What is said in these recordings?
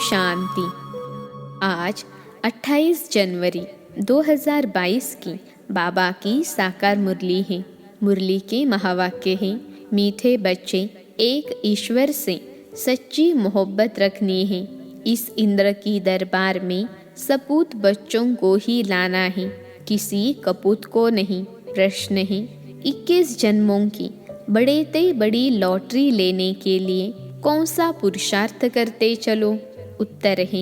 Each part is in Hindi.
शांति। आज 28 जनवरी 2022 की बाबा की साकार मुरली है। मुरली के महावाक्य हैं, मीठे बच्चे, एक ईश्वर से सच्ची मोहब्बत रखनी है। इस इंद्र की दरबार में सपूत बच्चों को ही लाना है, किसी कपूत को नहीं। प्रश्न है, 21 जन्मों की बड़े ते बड़ी लॉटरी लेने के लिए कौन सा पुरुषार्थ करते चलो? उत्तर है,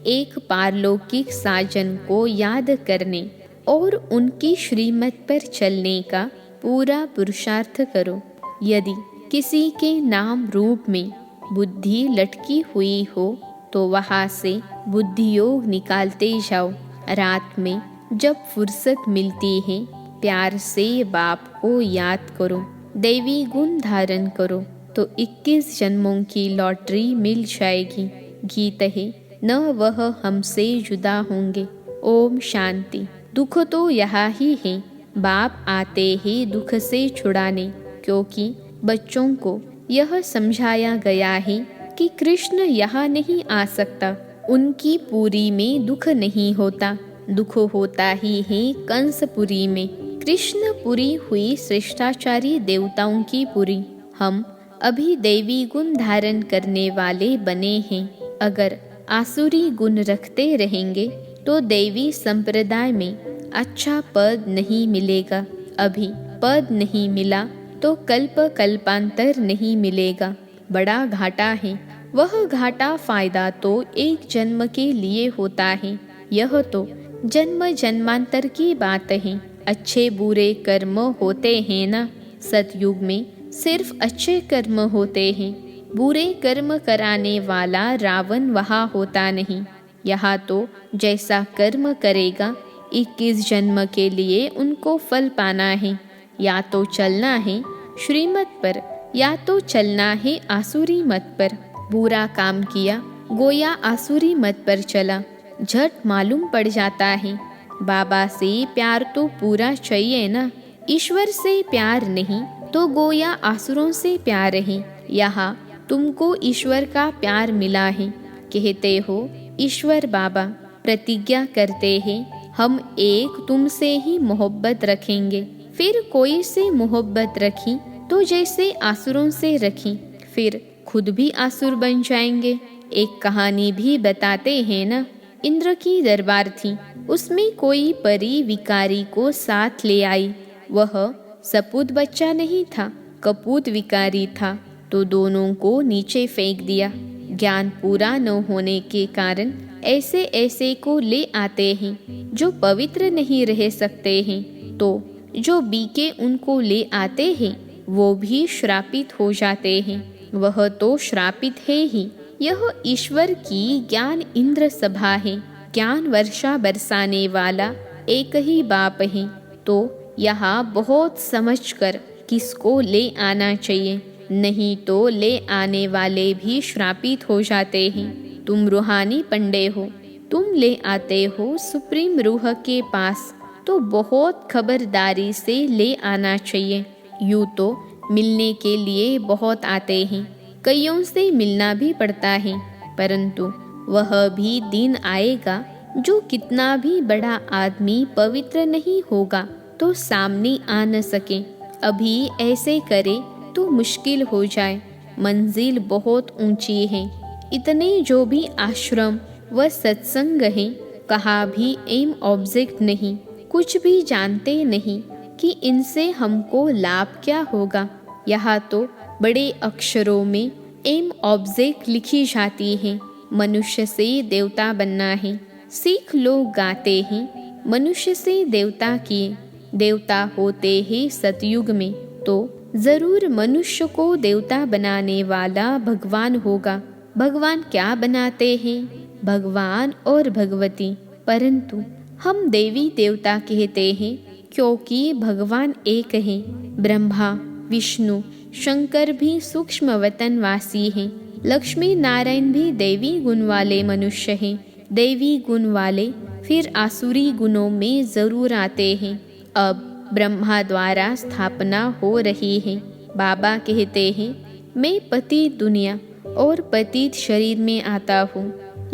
एक पारलौकिक साजन को याद करने और उनकी श्रीमत पर चलने का पूरा पुरुषार्थ करो। यदि किसी के नाम रूप में बुद्धि लटकी हुई हो तो वहाँ से बुद्धि योग निकालते जाओ। रात में जब फुर्सत मिलती है प्यार से बाप को याद करो, दैवी गुण धारण करो तो 21 जन्मों की लॉटरी मिल जाएगी। गीत है, न वह हमसे जुदा होंगे। ओम शांति। दुख तो यहाँ ही है, बाप आते ही दुख से छुड़ाने, क्योंकि बच्चों को यह समझाया गया है कि कृष्ण यहाँ नहीं आ सकता। उनकी पुरी में दुख नहीं होता, दुख होता ही है कंसपुरी में। कृष्ण पुरी हुई श्रेष्ठाचारी देवताओं की पुरी। हम अभी दैवी गुण धारण करने वाले बने हैं। अगर आसुरी गुण रखते रहेंगे तो दैवी संप्रदाय में अच्छा पद नहीं मिलेगा। अभी पद नहीं मिला तो कल्पांतर नहीं मिलेगा। बड़ा घाटा है, वह घाटा फायदा तो एक जन्म के लिए होता है। यह तो जन्म जन्मांतर की बात है। अच्छे बुरे कर्म होते हैं ना। सतयुग में सिर्फ अच्छे कर्म होते हैं, बुरे कर्म कराने वाला रावण वहाँ होता नहीं। यहाँ तो जैसा कर्म करेगा 21 जन्म के लिए उनको फल पाना है। या तो चलना है श्रीमत पर या तो चलना है आसुरी मत पर। बुरा काम किया गोया आसुरी मत पर चला, झट मालूम पड़ जाता है। बाबा से प्यार तो पूरा चाहिए ना। ईश्वर से प्यार नहीं तो गोया आसुरों से प्यार है। यहाँ तुमको ईश्वर का प्यार मिला है। कहते हो ईश्वर बाबा, प्रतिज्ञा करते हैं हम एक तुमसे ही मोहब्बत रखेंगे। फिर कोई से मोहब्बत रखी तो जैसे आसुरों से रखी, फिर खुद भी आसुर बन जाएंगे। एक कहानी भी बताते हैं ना। इंद्र की दरबार थी, उसमें कोई परी विकारी को साथ ले आई। वह सपूत बच्चा नहीं था, कपूत विकारी था, तो दोनों को नीचे फेंक दिया। ज्ञान पूरा न होने के कारण ऐसे ऐसे को ले आते हैं जो पवित्र नहीं रह सकते हैं, तो जो बीके उनको ले आते हैं वो भी श्रापित हो जाते हैं। वह तो श्रापित है ही। यह ईश्वर की ज्ञान इंद्र सभा है। ज्ञान वर्षा बरसाने वाला एक ही बाप है। तो यहाँ बहुत समझकर किसको ले आना चाहिए, नहीं तो ले आने वाले भी श्रापित हो जाते हैं। तुम रूहानी पंडे हो, तुम ले आते हो सुप्रीम रूह के पास, तो बहुत खबरदारी से ले आना चाहिए। यूँ तो मिलने के लिए बहुत आते हैं, कईयों से मिलना भी पड़ता है, परंतु वह भी दिन आएगा जो कितना भी बड़ा आदमी पवित्र नहीं होगा तो सामने आ न सके। अभी ऐसे करे तो मुश्किल हो जाए। मंजिल बहुत ऊंची है। इतने जो भी आश्रम व सत्संग हैं, कहा भी एम ऑब्जेक्ट नहीं, कुछ भी जानते नहीं कि इनसे हमको लाभ क्या होगा। यहाँ तो बड़े अक्षरों में एम ऑब्जेक्ट लिखी जाती है। मनुष्य से देवता बनना है। सिख लोग गाते हैं, मनुष्य से देवता किए। देवता होते हैं सतयुग में, तो जरूर मनुष्य को देवता बनाने वाला भगवान होगा। भगवान क्या बनाते हैं? भगवान और भगवती। परंतु हम देवी देवता कहते हैं क्योंकि भगवान एक है। ब्रह्मा विष्णु शंकर भी सूक्ष्म वतनवासी हैं। लक्ष्मी नारायण भी दैवी गुण वाले मनुष्य हैं। दैवी गुण वाले फिर आसुरी गुणों में जरूर आते हैं। अब ब्रह्मा द्वारा स्थापना हो रही है। बाबा कहते हैं मैं पतित दुनिया और पतित शरीर में आता हूँ।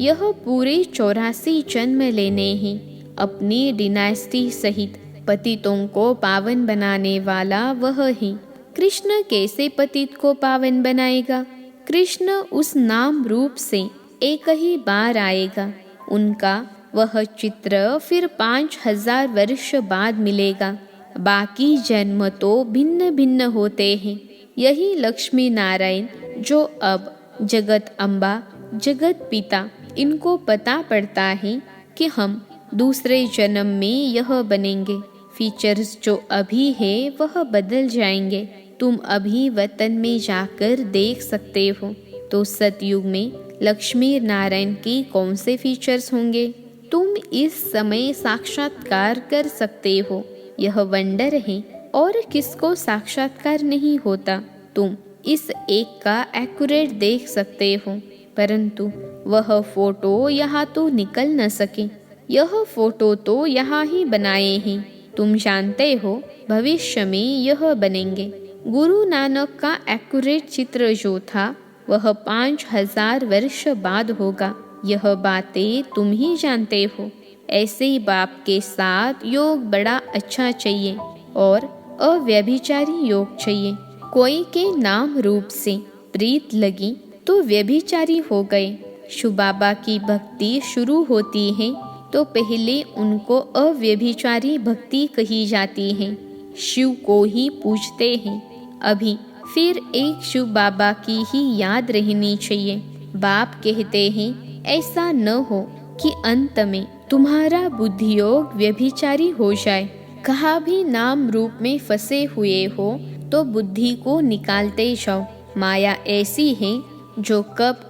यह पूरे 84 जन्म लेने हैं। अपनी डिनास्टी सहित पतितों को पावन बनाने वाला वह है। कृष्ण कैसे पतित को पावन बनाएगा? कृष्ण उस नाम रूप से एक ही बार आएगा। उनका वह चित्र फिर 5000 वर्ष बाद मिलेगा। बाकी जन्म तो भिन्न भिन्न होते हैं। यही लक्ष्मी नारायण जो अब जगत अम्बा, जगत पिता, इनको पता पड़ता है कि हम दूसरे जन्म में यह बनेंगे। फीचर्स जो अभी है वह बदल जाएंगे। तुम अभी वतन में जाकर देख सकते हो। तो सतयुग में लक्ष्मी नारायण के कौन से फीचर्स होंगे? तुम इस समय साक्षात्कार कर सकते हो। यह वंडर है और किसको साक्षात्कार नहीं होता। तुम इस एक का एक्यूरेट देख सकते हो, परंतु वह फोटो यहाँ तो निकल न सके। यह फोटो तो यहाँ ही बनाए हैं। तुम जानते हो भविष्य में यह बनेंगे। गुरु नानक का एक्यूरेट चित्र जो था वह 5000 वर्ष बाद होगा। यह बातें तुम ही जानते हो। ऐसे ही बाप के साथ योग बड़ा अच्छा चाहिए और अव्यभिचारी योग चाहिए। कोई के नाम रूप से प्रीत लगी तो व्यभिचारी हो गए। शिव बाबा की भक्ति शुरू होती है तो पहले उनको अव्यभिचारी भक्ति कही जाती है। शिव को ही पूजते हैं अभी, फिर एक शिव बाबा की ही याद रहनी चाहिए। बाप कहते हैं ऐसा न हो कि अंत में तुम्हारा बुद्धि योग व्यभिचारी हो जाए। कहा भी नाम रूप में फंसे हुए हो तो बुद्धि को निकालते जाओ। माया ऐसी है जो कब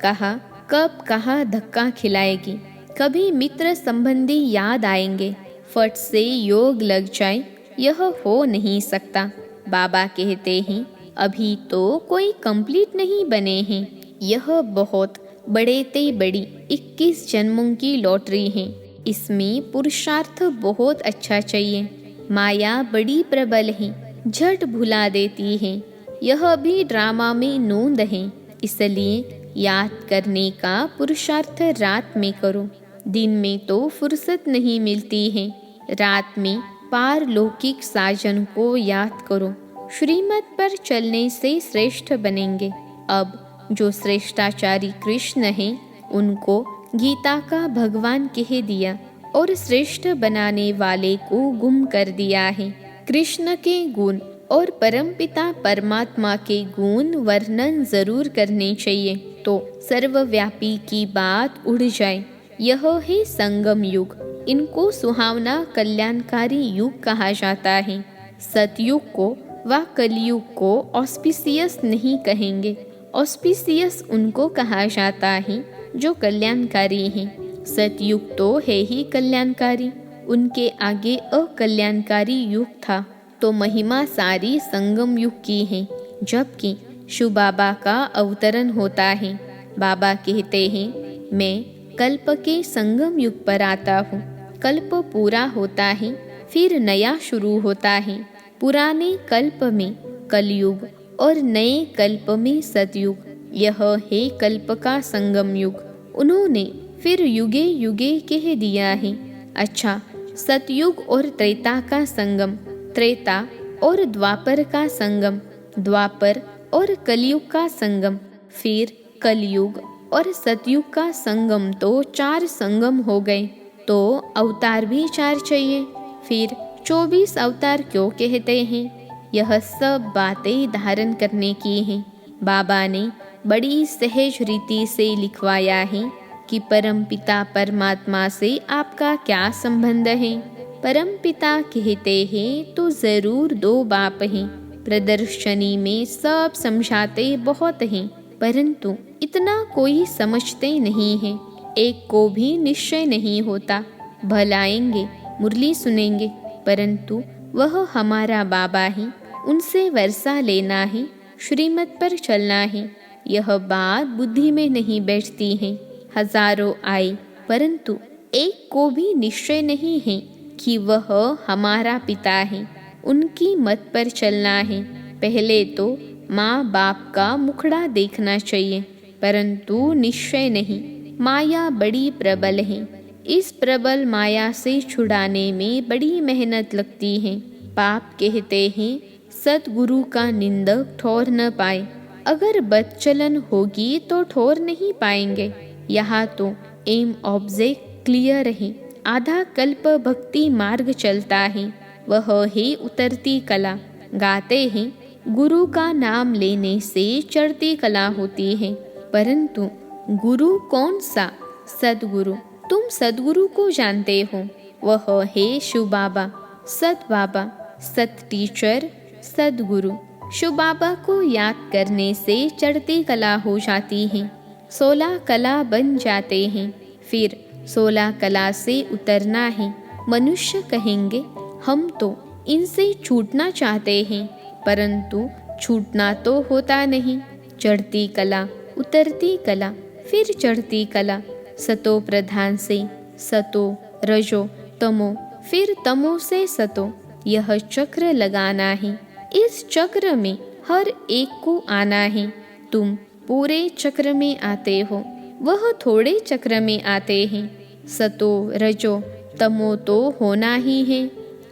कहाँ धक्का खिलाएगी। कभी मित्र संबंधी याद आएंगे, फट से योग लग जाए, यह हो नहीं सकता। बाबा कहते हैं अभी तो कोई कंप्लीट नहीं बने हैं। यह बहुत बड़े ते बड़ी 21 जन्मों की लॉटरी है। इसमें पुरुषार्थ बहुत अच्छा चाहिए। माया बड़ी प्रबल है, झट भुला देती है। यह भी ड्रामा में नोंद है, इसलिए याद करने का पुरुषार्थ रात में करो। दिन में तो फुर्सत नहीं मिलती है। रात में पारलौकिक साजन को याद करो। श्रीमत पर चलने से श्रेष्ठ बनेंगे। अब जो श्रेष्ठाचारी कृष्ण हैं उनको गीता का भगवान कह दिया और श्रेष्ठ बनाने वाले को गुम कर दिया है। कृष्ण के गुण और परमपिता परमात्मा के गुण वर्णन जरूर करने चाहिए तो सर्वव्यापी की बात उड़ जाए। यह है संगम युग। इनको सुहावना कल्याणकारी युग कहा जाता है। सतयुग को व कलयुग को ऑस्पिशियस नहीं कहेंगे। ऑस्पिशियस उनको कहा जाता है जो कल्याणकारी हैं। सतयुग तो है ही कल्याणकारी, उनके आगे अकल्याणकारी युग था। तो महिमा सारी संगम युग की है, जबकि शिव बाबा का अवतरण होता है। बाबा कहते हैं मैं कल्प के संगम युग पर आता हूँ। कल्प पूरा होता है, फिर नया शुरू होता है। पुराने कल्प में कलयुग और नए कल्प में सतयुग। यह है कल्प का संगम युग। उन्होंने फिर युगे युगे कह दिया है। अच्छा, सतयुग और त्रेता का संगम, त्रेता और द्वापर का संगम, द्वापर और कलयुग का संगम, फिर कलयुग और सतयुग का संगम, तो 4 संगम हो गए। तो अवतार भी 4 चाहिए। फिर 24 अवतार क्यों कहते हैं? यह सब बातें धारण करने की हैं। बाबा ने बड़ी सहज रीति से लिखवाया है कि परमपिता परमात्मा से आपका क्या संबंध है। परमपिता कहते हैं तो जरूर 2 बाप हैं। प्रदर्शनी में सब समझाते बहुत हैं, परंतु इतना कोई समझते नहीं है। एक को भी निश्चय नहीं होता। भलाएंगे, मुरली सुनेंगे, परंतु वह हमारा बाबा है, उनसे वर्षा लेना है, श्रीमत पर चलना है। यह बात बुद्धि में नहीं बैठती है। हजारों आए, परंतु एक को भी निश्चय नहीं है कि वह हमारा पिता है, उनकी मत पर चलना है। पहले तो माँ बाप का मुखड़ा देखना चाहिए, परंतु निश्चय नहीं। माया बड़ी प्रबल है। इस प्रबल माया से छुड़ाने में बड़ी मेहनत लगती है। पाप कहते हैं सद्गुरु का निंदक ठोर न पाए। अगर बदचलन होगी तो ठोर नहीं पाएंगे। यहाँ तो एम ऑब्जेक्ट क्लियर है। आधा कल्प भक्ति मार्ग चलता है, वह है उतरती कला। गाते हैं गुरु का नाम लेने से चढ़ती कला होती है, परंतु गुरु कौन सा? सद्गुरु। तुम सद्गुरु को जानते हो, वह है शिव बाबा, सत बाबा, सत टीचर, सद्गुरु। शिव बाबा को याद करने से चढ़ती कला हो जाती है। 16 कला बन जाते हैं, फिर 16 कला से उतरना है। मनुष्य कहेंगे हम तो इनसे छूटना चाहते हैं, परंतु छूटना तो होता नहीं। चढ़ती कला, उतरती कला, फिर चढ़ती कला। सतो प्रधान से सतो, रजो, तमो, फिर तमो से सतो, यह चक्र लगाना है। इस चक्र में हर एक को आना है। तुम पूरे चक्र में आते हो, वह थोड़े चक्र में आते हैं। सतो रजो तमो तो होना ही है।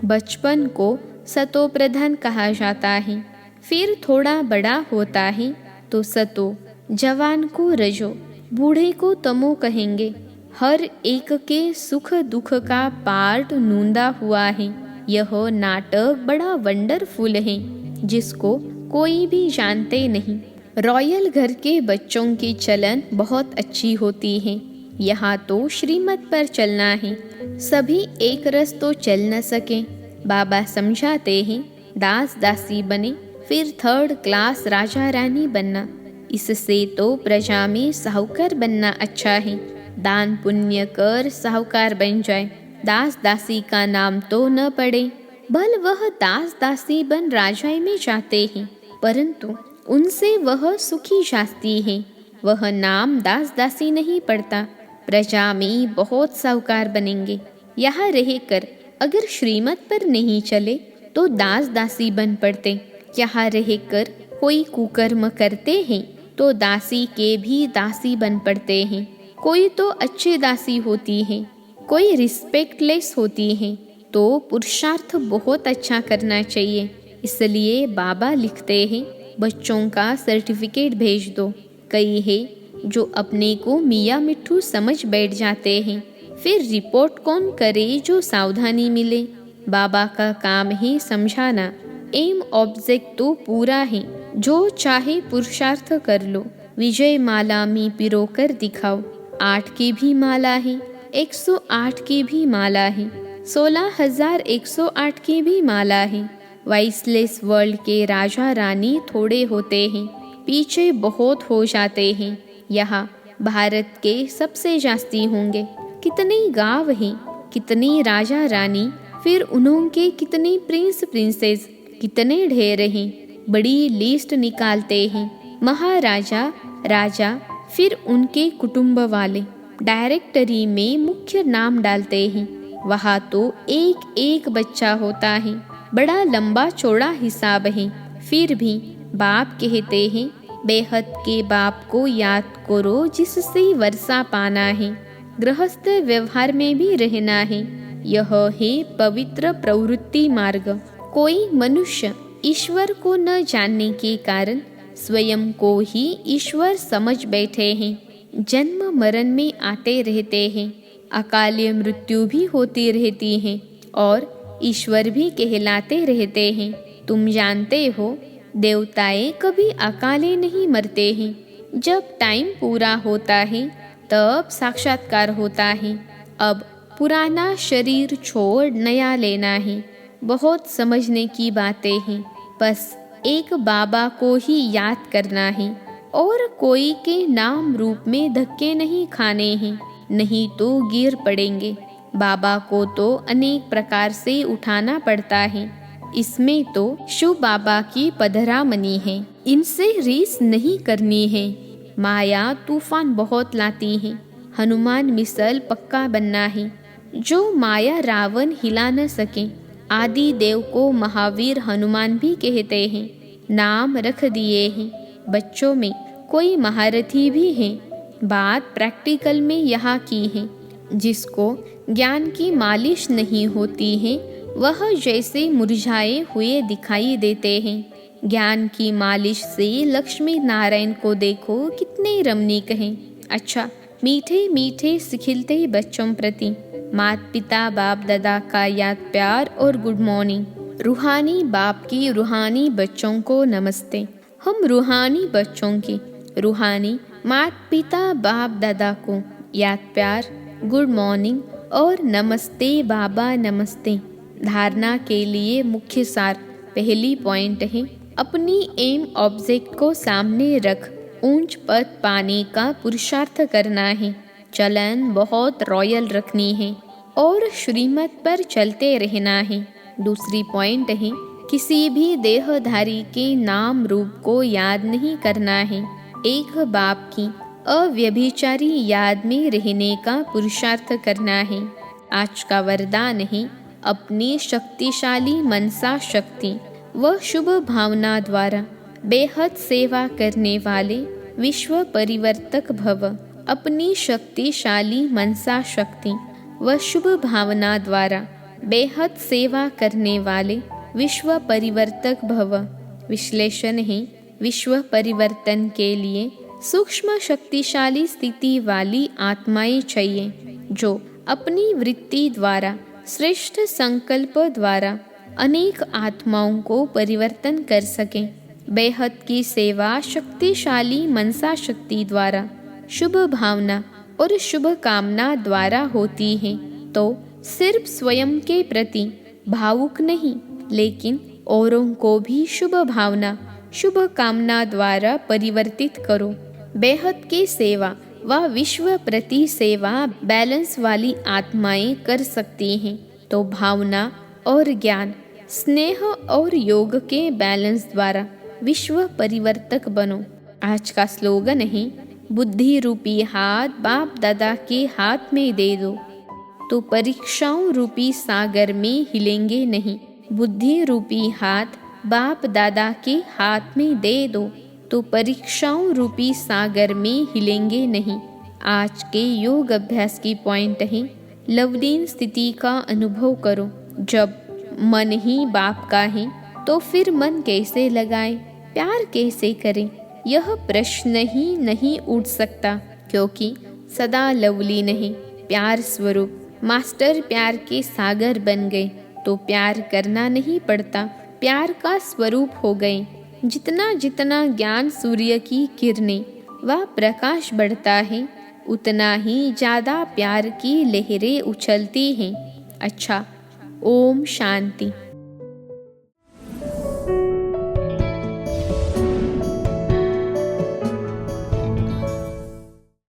बचपन को सतो प्रधान कहा जाता है, फिर थोड़ा बड़ा होता है तो सतो, जवान को रजो, बूढ़े को तमो कहेंगे। हर एक के सुख दुख का पार्ट नूंदा हुआ है। यह नाटक बड़ा वंडरफुल है, जिसको कोई भी जानते नहीं। रॉयल घर के बच्चों की चलन बहुत अच्छी होती है। यहाँ तो श्रीमत पर चलना है। सभी एक रस तो चल न सके। बाबा समझाते हैं दास दासी बने, फिर 3rd क्लास राजा रानी बनना। इससे तो प्रजा में साहूकार बनना अच्छा है। दान पुण्य कर साहूकार बन जाए, दास दासी का नाम तो न पड़े। भल वह दास दासी बन राजाई में जाते हैं, परंतु उनसे वह सुखी जाती है। वह नाम दास दासी नहीं पड़ता। प्रजा में बहुत साहूकार बनेंगे। यहाँ रहकर अगर श्रीमत पर नहीं चले तो दास दासी बन पड़ते। यहाँ रहकर कोई कुकर्म करते हैं तो दासी के भी दासी बन पड़ते हैं। कोई तो अच्छी दासी होती है, कोई रिस्पेक्टलेस होती है। तो पुरुषार्थ बहुत अच्छा करना चाहिए। इसलिए बाबा लिखते हैं बच्चों का सर्टिफिकेट भेज दो। कई है जो अपने को मियाँ मिट्ठू समझ बैठ जाते हैं, फिर रिपोर्ट कौन करे जो सावधानी मिले। बाबा का काम है समझाना। एम ऑब्जेक्ट तो पूरा है, जो चाहे पुरुषार्थ कर लो। विजय माला में पिरो कर दिखाओ। 8 की भी माला है, 108 की भी माला है, 16,108 की भी माला है। वाइसलेस वर्ल्ड के राजा रानी थोड़े होते हैं, पीछे बहुत हो जाते हैं। यहाँ भारत के सबसे जास्ती होंगे। कितने गांव हैं, कितनी राजा रानी, फिर उन्होंने कितने प्रिंस प्रिंसेस, कितने ढेर हैं। बड़ी लिस्ट निकालते हैं। महाराजा, राजा, फिर उनके कुटुंब वाले डायरेक्टरी में मुख्य नाम डालते हैं। वहाँ तो एक एक बच्चा होता है। बड़ा लंबा चौड़ा हिसाब है। फिर भी बाप कहते हैं बेहद के बाप को याद करो, जिससे वर्षा पाना है। गृहस्थ व्यवहार में भी रहना है। यह है पवित्र प्रवृत्ति मार्ग। कोई मनुष्य ईश्वर को न जानने के कारण स्वयं को ही ईश्वर समझ बैठे हैं। जन्म मरण में आते रहते हैं। अकाल मृत्यु भी होती रहती है और ईश्वर भी कहलाते रहते हैं। तुम जानते हो देवताएं कभी अकाले नहीं मरते हैं। जब टाइम पूरा होता है तब साक्षात्कार होता है। अब पुराना शरीर छोड़ नया लेना है। बहुत समझने की बातें हैं। बस एक बाबा को ही याद करना है और कोई के नाम रूप में धक्के नहीं खाने हैं, नहीं तो गिर पड़ेंगे। बाबा को तो अनेक प्रकार से उठाना पड़ता है। इसमें तो शिव बाबा की पधरामनी है। इनसे रीस नहीं करनी है। माया तूफान बहुत लाती है। हनुमान मिसल पक्का बनना है। जो माया रावण हिला न सके। आदि देव को महावीर हनुमान भी कहते हैं। नाम रख दिए हैं। बच्चों में कोई महारथी भी हैं। बात प्रैक्टिकल में यहाँ की है। जिसको ज्ञान की मालिश नहीं होती है वह जैसे मुरझाए हुए दिखाई देते हैं। ज्ञान की मालिश से लक्ष्मी नारायण को देखो कितने रमणीक हैं। अच्छा, मीठे मीठे सिखिलते बच्चों प्रति माता पिता बाप दादा का याद प्यार और गुड मॉर्निंग। रूहानी बाप की रूहानी बच्चों को नमस्ते। हम रूहानी बच्चों की रूहानी माता पिता बाप दादा को याद प्यार, गुड मॉर्निंग और नमस्ते बाबा नमस्ते। धारणा के लिए मुख्य सार पहली पॉइंट है, अपनी एम ऑब्जेक्ट को सामने रख ऊंच पद पाने का पुरुषार्थ करना है। चलन बहुत रॉयल रखनी है और श्रीमत पर चलते रहना है। दूसरी पॉइंट है, किसी भी देहधारी के नाम रूप को याद नहीं करना है। एक बाप की अव्यभिचारी याद में रहने का पुरुषार्थ करना है। आज का वरदान है, अपनी शक्तिशाली मनसा शक्ति व शुभ भावना द्वारा बेहद सेवा करने वाले विश्व परिवर्तक भव। अपनी शक्तिशाली मनसा शक्ति व शुभ भावना द्वारा बेहद सेवा करने वाले विश्व परिवर्तक भव। विश्लेषण है, विश्व परिवर्तन के लिए सूक्ष्म शक्तिशाली स्थिति वाली आत्माएं चाहिए जो अपनी वृत्ति द्वारा श्रेष्ठ संकल्प द्वारा अनेक आत्माओं को परिवर्तन कर सकें। बेहद की सेवा शक्तिशाली मनसा शक्ति द्वारा शुभ भावना और शुभ कामना द्वारा होती है। तो सिर्फ स्वयं के प्रति भावुक नहीं, लेकिन औरों को भी शुभ भावना शुभ कामना द्वारा परिवर्तित करो। बेहद की सेवा व विश्व प्रति सेवा बैलेंस वाली आत्माएं कर सकती हैं। तो भावना और ज्ञान, स्नेह और योग के बैलेंस द्वारा विश्व परिवर्तक बनो। आज का स्लोगन है, बुद्धि रूपी हाथ बाप दादा के हाथ में दे दो तो परीक्षाओं रूपी सागर में हिलेंगे नहीं। बुद्धि रूपी हाथ बाप दादा के हाथ में दे दो तो परीक्षाओं रूपी सागर में हिलेंगे नहीं। आज के योग अभ्यास की पॉइंट है, लवलीन स्थिति का अनुभव करो। जब मन ही बाप का है तो फिर मन कैसे लगाए, प्यार कैसे करें, यह प्रश्न ही नहीं उठ सकता, क्योंकि सदा लवलीन है प्यार स्वरूप। मास्टर प्यार के सागर बन गए तो प्यार करना नहीं पड़ता, प्यार का स्वरूप हो गए। जितना जितना ज्ञान सूर्य की किरणें व प्रकाश बढ़ता है उतना ही ज़्यादा प्यार की लहरें उछलती हैं। अच्छा, ओम शांति।